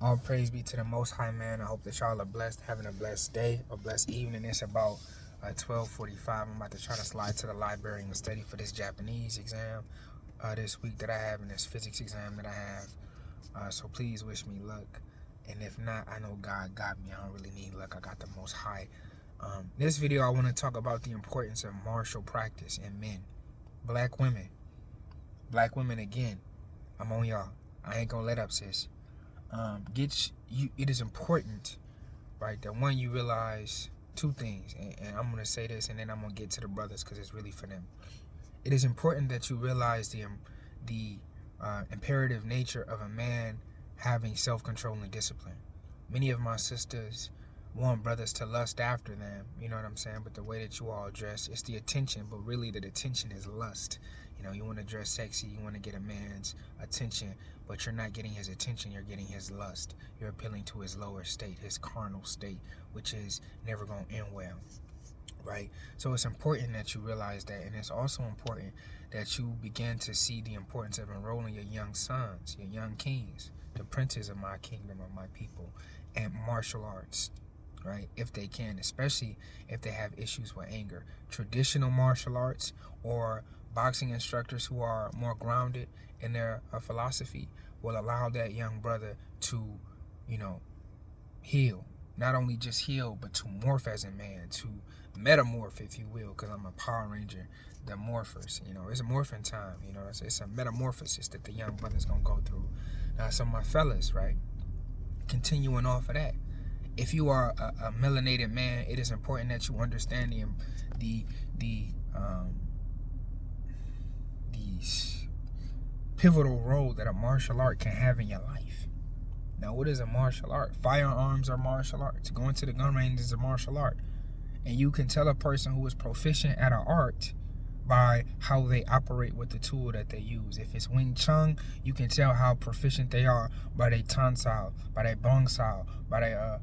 All praise be to the Most High, man. I hope that y'all are blessed, having a blessed day, a blessed evening. It's about 12:45. I'm about to try to slide to the library and study for this Japanese exam this week that I have and this physics exam that I have. So please wish me luck. And if not, I know God got me. I don't really need luck. I got the Most High. This video, I want to talk about the importance of martial practice in men. Black women. Black women again. I'm on y'all. I ain't gonna let up, sis. It is important, right, that one, you realize two things, and I'm gonna say this and then I'm gonna get to the brothers because it's really for them. It is important that you realize the imperative nature of a man having self-control and discipline. Many of my sisters want brothers to lust after them, you know what I'm saying, but the way that you all dress, it's the attention, but really the attention is lust. You know, you want to dress sexy, you want to get a man's attention, but you're not getting his attention, you're getting his lust. You're appealing to his lower state, his carnal state, which is never going to end well, right? So it's important that you realize that, and it's also important that you begin to see the importance of enrolling your young sons, your young kings, the princes of my kingdom, of my people, and martial arts, right? If they can, especially if they have issues with anger. Traditional martial arts or boxing instructors who are more grounded in their philosophy will allow that young brother to, heal. Not only just heal, but to morph as a man, to metamorph, if you will, because I'm a Power Ranger, the morphers. It's a morphing time. It's a metamorphosis that the young brother's going to go through. Now, some of my fellas, right, continuing off of that, if you are a melanated man, it is important that you understand the pivotal role that a martial art can have in your life. Now, what is a martial art? Firearms are martial arts. Going to the gun range is a martial art. And you can tell a person who is proficient at an art by how they operate with the tool that they use. If it's Wing Chun, you can tell how proficient they are by their Tan Sao, by their Bong Sao, by their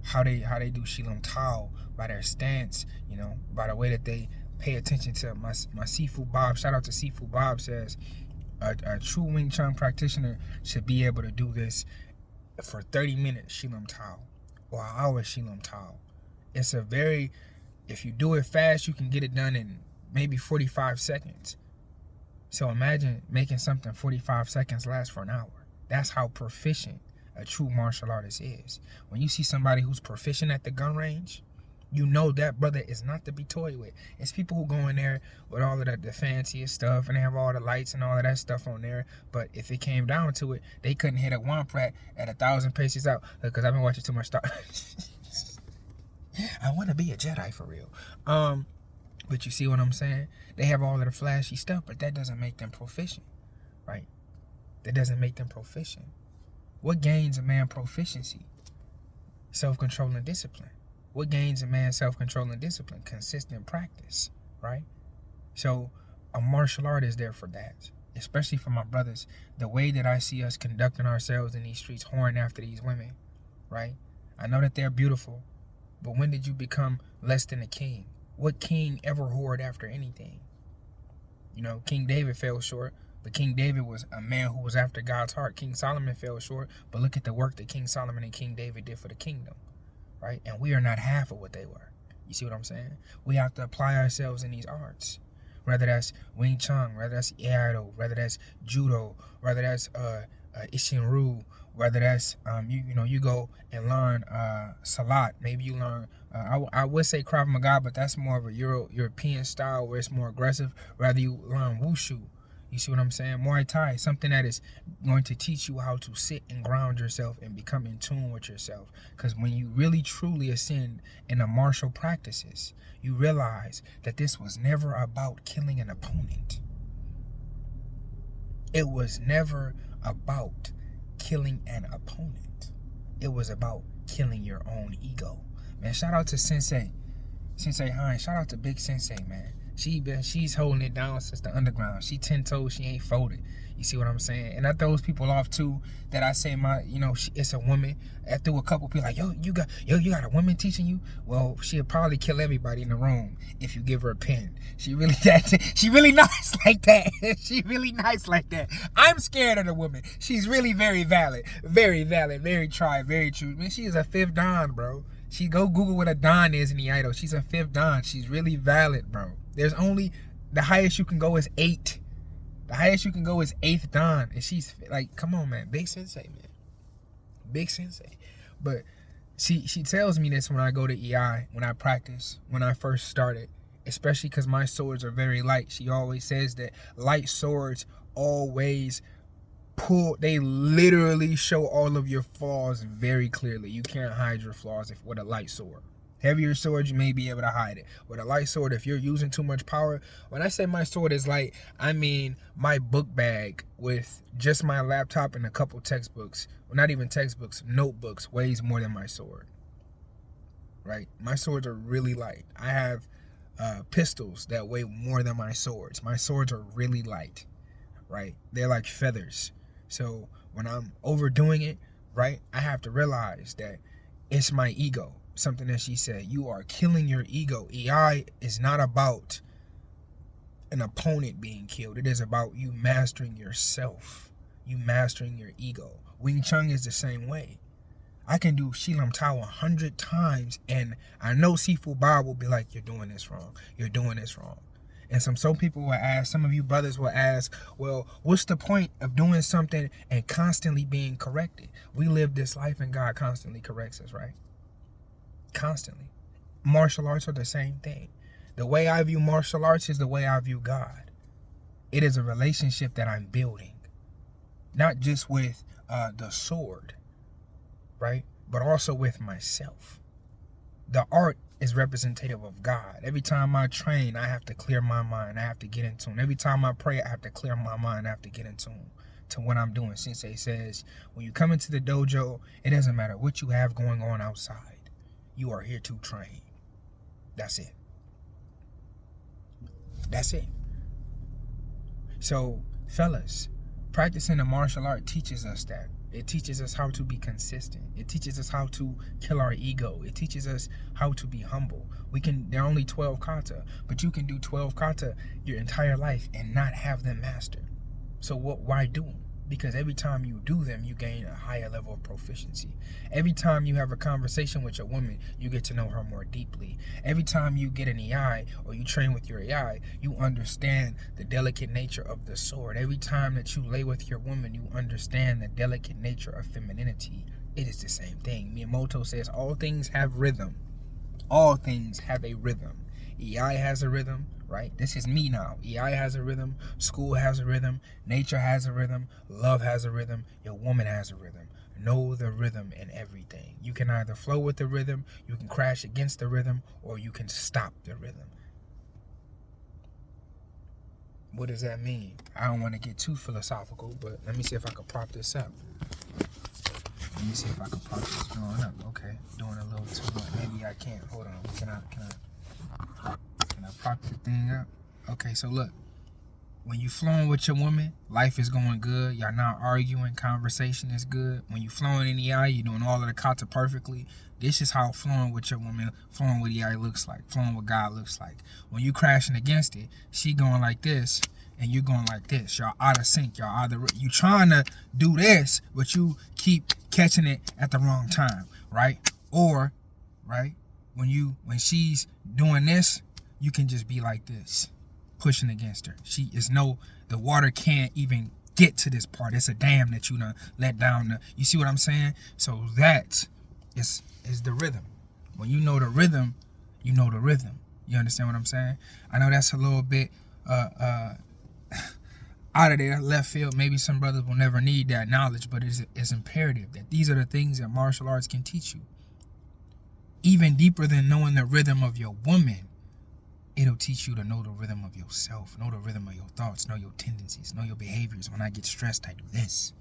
how they do Shilum Tao, by their stance, by the way that they pay attention to my Sifu Bob. Shout out to Sifu Bob, says a true Wing Chun practitioner should be able to do this for 30 minutes Shilum Tao or an hour Shilum Tao. It's if you do it fast, you can get it done in maybe 45 seconds. So imagine making something 45 seconds last for an hour. That's how proficient a true martial artist is. When you see somebody who's proficient at the gun range, you know that brother is not to be toyed with. It's people who go in there with all of the fanciest stuff and they have all the lights and all of that stuff on there. But if it came down to it, they couldn't hit a Womp-Rat at 1,000 paces out. Because I've been watching too much Star. I want to be a Jedi for real. But you see what I'm saying? They have all of the flashy stuff, but that doesn't make them proficient, right? That doesn't make them proficient. What gains a man proficiency? Self-control and discipline. What gains a man self-control and discipline? Consistent practice, right? So a martial art is there for that, especially for my brothers. The way that I see us conducting ourselves in these streets, whoring after these women, right? I know that they're beautiful, but when did you become less than a king? What king ever whored after anything? King David fell short, but King David was a man who was after God's heart. King Solomon fell short, but look at the work that King Solomon and King David did for the kingdom, right? And we are not half of what they were. You see what I'm saying? We have to apply ourselves in these arts, whether that's Wing Chun, whether that's Iaido, whether that's Judo, whether that's Ishinryu, whether that's you go and learn Salat. Maybe you learn I would say Krav Maga, but that's more of a European style where it's more aggressive. Rather you learn Wushu. You see what I'm saying? Muay Thai, something that is going to teach you how to sit and ground yourself and become in tune with yourself. Because when you really truly ascend in the martial practices, you realize that this was never about killing an opponent. It was never about killing an opponent. It was about killing your own ego. Man, shout out to Sensei Hein. Shout out to Big Sensei, man. She's holding it down since the underground. She 10 toes, she ain't folded. You see what I'm saying? And that throws people off too. That I say it's a woman. After a couple people like, you got a woman teaching you. Well, she'll probably kill everybody in the room if you give her a pen. She really nice like that. She really nice like that. I'm scared of the woman. She's really very valid, very tried, very true. Man, she is a fifth Don, bro. She go Google what a Don is in the idol. She's a fifth Don. She's really valid, bro. There's only the highest you can go is 8. The highest you can go is 8th Don. And she's like, come on, man. Big sensei, man. Big sensei. But she tells me this when I go to EI, when I practice, when I first started. Especially because my swords are very light. She always says that light swords always they literally show all of your flaws very clearly. You can't hide your flaws with a light sword. Heavier swords, you may be able to hide it. With a light sword, if you're using too much power, when I say my sword is light, I mean my book bag with just my laptop and a couple textbooks, well, not even textbooks, notebooks, weighs more than my sword. Right? My swords are really light. I have pistols that weigh more than my swords. My swords are really light. Right? They're like feathers. So when I'm overdoing it, right, I have to realize that it's my ego. Something that she said, you are killing your ego. EI is not about an opponent being killed. It is about you mastering yourself. You mastering your ego. Wing Chun is the same way. I can do Shilam Tao 100 times and I know Sifu Ba will be like, you're doing this wrong. You're doing this wrong. And some people will ask, some of you brothers will ask, well, what's the point of doing something and constantly being corrected? We live this life and God constantly corrects us, right? Constantly. Martial arts are the same thing. The way I view martial arts is the way I view God. It is a relationship that I'm building. Not just with the sword, right? But also with myself. The art is representative of God. Every time I train, I have to clear my mind. I have to get in tune. Every time I pray, I have to clear my mind. I have to get in tune to what I'm doing. Sensei says, when you come into the dojo, it doesn't matter what you have going on outside. You are here to train. That's it. That's it. So, fellas, practicing the martial art teaches us that. It teaches us how to be consistent. It teaches us how to kill our ego. It teaches us how to be humble. There are only 12 kata, but you can do 12 kata your entire life and not have them mastered. So why do them? Because every time you do them, you gain a higher level of proficiency. Every time you have a conversation with a woman, you get to know her more deeply. Every time you get an EI or you train with your EI, you understand the delicate nature of the sword. Every time that you lay with your woman, you understand the delicate nature of femininity. It is the same thing. Miyamoto says all things have rhythm. All things have a rhythm. EI has a rhythm, right? This is me now. EI has a rhythm. School has a rhythm. Nature has a rhythm. Love has a rhythm. Your woman has a rhythm. Know the rhythm in everything. You can either flow with the rhythm, you can crash against the rhythm, or you can stop the rhythm. What does that mean? I don't want to get too philosophical, but let me see if I can prop this up. Let me see if I can prop this drawing up. Okay, doing a little too much. Maybe I can't. Hold on. Can I prop the thing up? Okay, so look. When you flowing with your woman, life is going good. Y'all not arguing. Conversation is good. When you flowing in the eye, you're doing all of the kata perfectly. This is how flowing with your woman, flowing with the eye looks like. Flowing with God looks like. When you crashing against it, she going like this, and you going like this. Y'all out of sync. You trying to do this, but you keep catching it at the wrong time, right? Or, right, when she's doing this, you can just be like this, pushing against her. The water can't even get to this part. It's a dam that you done let down. You see what I'm saying? So that is the rhythm. When you know the rhythm, you know the rhythm. You understand what I'm saying? I know that's a little bit out of there, left field. Maybe some brothers will never need that knowledge, but it's imperative that these are the things that martial arts can teach you. Even deeper than knowing the rhythm of your woman, it'll teach you to know the rhythm of yourself, know the rhythm of your thoughts, know your tendencies, know your behaviors. When I get stressed, I do this.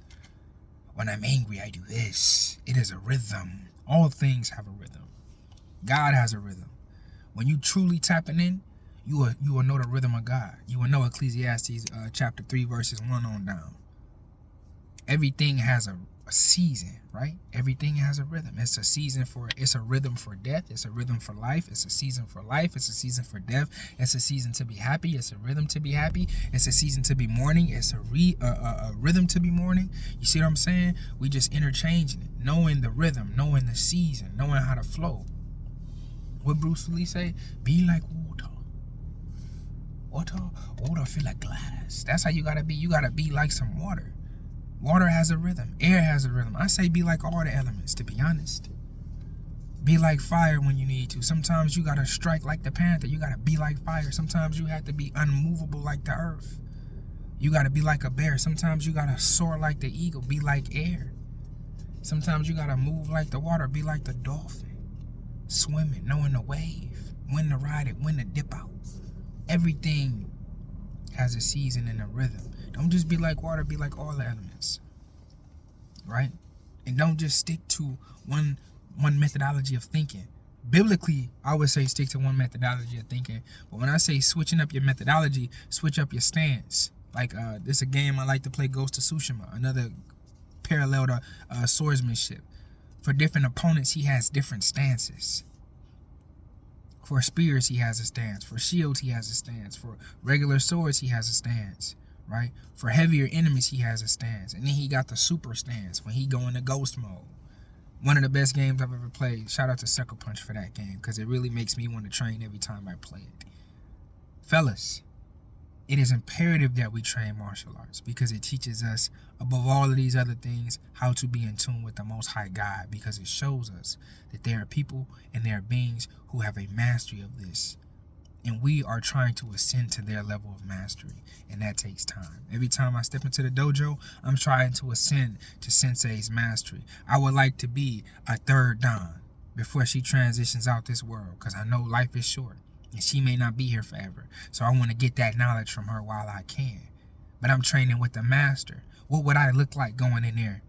When I'm angry, I do this. It is a rhythm. All things have a rhythm. God has a rhythm. When you truly tapping in, you will know the rhythm of God. You will know Ecclesiastes chapter 3 verses 1 on down. Everything has a season, right? Everything has a rhythm. It's a rhythm for death. It's a rhythm for life. It's a season for life. It's a season for death. It's a season to be happy. It's a rhythm to be happy. It's a season to be mourning. It's a rhythm to be mourning. You see what I'm saying? We just interchanging it, knowing the rhythm, knowing the season, knowing how to flow. What Bruce Lee say? Be like water. Water feel like glass. That's how you gotta be. You gotta be like some water. Water has a rhythm. Air has a rhythm. I say be like all the elements, to be honest. Be like fire when you need to. Sometimes you gotta strike like the panther. You gotta be like fire. Sometimes you have to be unmovable like the earth. You gotta be like a bear. Sometimes you gotta soar like the eagle. Be like air. Sometimes you gotta move like the water. Be like the dolphin. Swimming, knowing the wave. When to ride it, when to dip out. Everything has a season and a rhythm. Don't just be like water, be like all the elements, right? And don't just stick to one methodology of thinking. Biblically, I would say stick to one methodology of thinking. But when I say switching up your methodology, switch up your stance. Like this is a game I like to play, Ghost of Tsushima, another parallel to swordsmanship. For different opponents, he has different stances. For spears, he has a stance. For shields, he has a stance. For regular swords, he has a stance. Right? For heavier enemies, he has a stance. And then he got the super stance when he go into ghost mode. One of the best games I've ever played. Shout out to Sucker Punch for that game, because it really makes me want to train every time I play it. Fellas, it is imperative that we train martial arts, because it teaches us, above all of these other things, how to be in tune with the Most High God, because it shows us that there are people and there are beings who have a mastery of this. And we are trying to ascend to their level of mastery. And that takes time. Every time I step into the dojo, I'm trying to ascend to Sensei's mastery. I would like to be a third Dan before she transitions out this world. Because I know life is short. And she may not be here forever. So I want to get that knowledge from her while I can. But I'm training with the master. What would I look like going in there?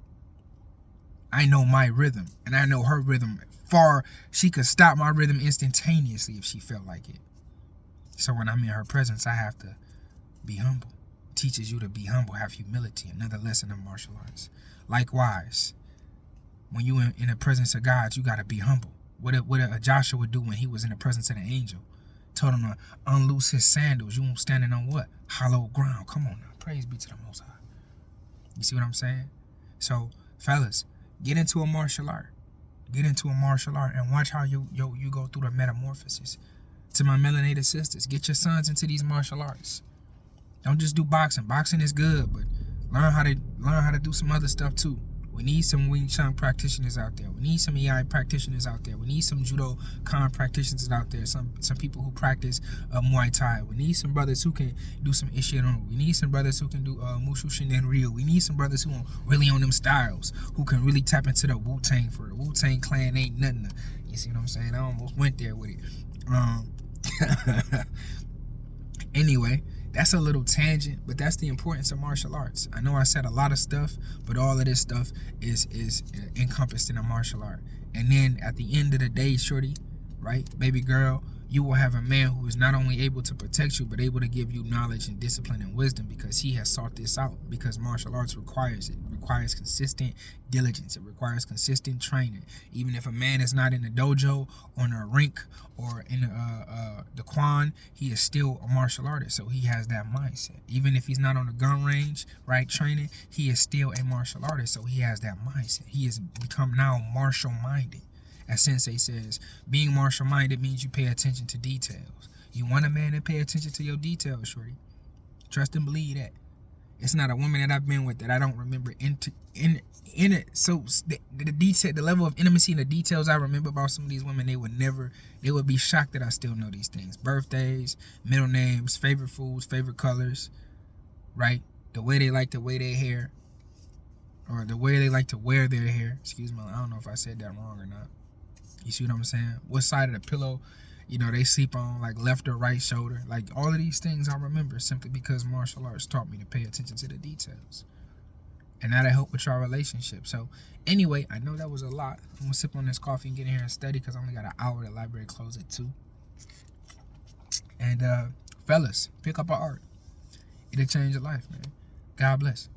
I know my rhythm. And I know her rhythm. She could stop my rhythm instantaneously if she felt like it. So when I'm in her presence, I have to be humble. It teaches you to be humble, have humility. Another lesson of martial arts. Likewise, when you in the presence of God, you got to be humble. What did Joshua do when he was in the presence of the angel? Told him to unloose his sandals. You won't standing on what? Hollow ground. Come on now. Praise be to the Most High. You see what I'm saying? So, fellas, get into a martial art. Get into a martial art and watch how you go through the metamorphosis. To my melanated sisters, get your sons into these martial arts. Don't just do boxing. Boxing is good, but learn how to do some other stuff too. We need some Wing Chun practitioners out there. We need some EI practitioners out there. We need some Judo Kan practitioners out there. Some people who practice Muay Thai. We need some brothers who can do some Ishirin. We need some brothers who can do Mushu Shinden Ryu. We need some brothers who are really on them styles, who can really tap into the Wu-Tang for it. Wu-Tang Clan ain't nothing. You see what I'm saying? I almost went there with it. Anyway, that's a little tangent, but that's the importance of martial arts. I know I said a lot of stuff, but all of this stuff is encompassed in a martial art. And then at the end of the day, shorty, right, baby girl, you will have a man who is not only able to protect you, but able to give you knowledge and discipline and wisdom, because he has sought this out, because martial arts requires it. It requires consistent diligence. It requires consistent training. Even if a man is not in the dojo or in a rink or in the Quan, he is still a martial artist. So he has that mindset. Even if he's not on the gun range, right, training, he is still a martial artist. So he has that mindset. He has become now martial-minded. As Sensei says, being martial-minded means you pay attention to details. You want a man to pay attention to your details, shorty. Trust and believe that. It's not a woman that I've been with that I don't remember in it. So the detail, the level of intimacy and the details I remember about some of these women, they would be shocked that I still know these things. Birthdays, middle names, favorite foods, favorite colors, right? The way they like to wear their hair, or the way they like to wear their hair. Excuse me, I don't know if I said that wrong or not. You see what I'm saying? What side of the pillow, they sleep on, like left or right shoulder. Like all of these things I remember simply because martial arts taught me to pay attention to the details. And that'll help with your relationship. So anyway, I know that was a lot. I'm going to sip on this coffee and get in here and study, because I only got an hour. The library closes at 2. And fellas, pick up our art. It'll change your life, man. God bless.